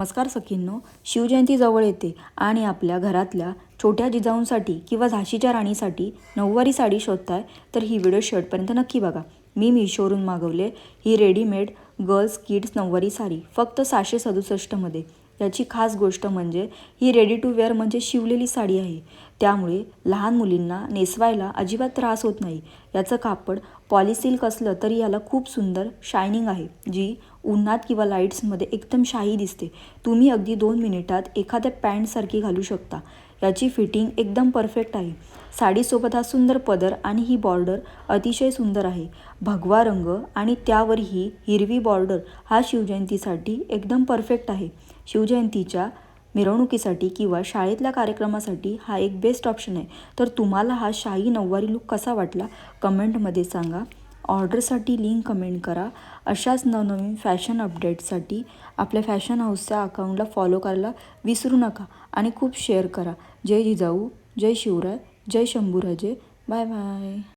नमस्कार सखींनो, शिवजयंती जवळ येते आणि आपल्या घरातल्या छोट्या जिजाऊंसाठी किंवा झाशीच्या राणीसाठी नऊवारी साडी शोधताय तर ही व्हिडिओ शेवटपर्यंत नक्की बघा. मी मीशोवरून मागवले ही रेडीमेड गर्ल्स किड्स नऊवारी साडी फक्त 667मध्ये. याची खास गोष्ट म्हणजे ही रेडी टू वेअर म्हणजे शिवलेली साडी आहे, त्यामुळे लहान मुलींना नेसवायला अजिबात त्रास होत नाही. याचं कापड पॉलिसिल्क असलं तरी याला खूप सुंदर शायनिंग आहे, जी उन्हात किंवा लाईट्समध्ये एकदम शाही दिसते. तुम्ही अगदी 2 मिनिटात एखाद्या पॅन्टसारखी घालू शकता. याची फिटिंग एकदम परफेक्ट आहे. साडीसोबत हा सुंदर पदर आणि ही बॉर्डर अतिशय सुंदर आहे. भगवा रंग आणि त्यावर ही हिरवी बॉर्डर हा शिवजयंतीसाठी एकदम परफेक्ट आहे. शिवजयंतीच्या मिरवणुकीसाठी किंवा शाळेतल्या कार्यक्रमासाठी हा एक बेस्ट ऑप्शन आहे. तर तुम्हाला हा शाही नऊवारी लुक कसा वाटला कमेंटमध्ये सांगा. ऑर्डरसाठी लिंक कमेंट करा. अशाच नवनवीन फॅशन अपडेट्ससाठी आपल्या फॅशन हाऊसच्या अकाउंटला फॉलो करायला विसरू नका आणि खूप शेअर करा. जय जिजाऊ, जय शिवराय, जय शंभूराजे. Bye bye.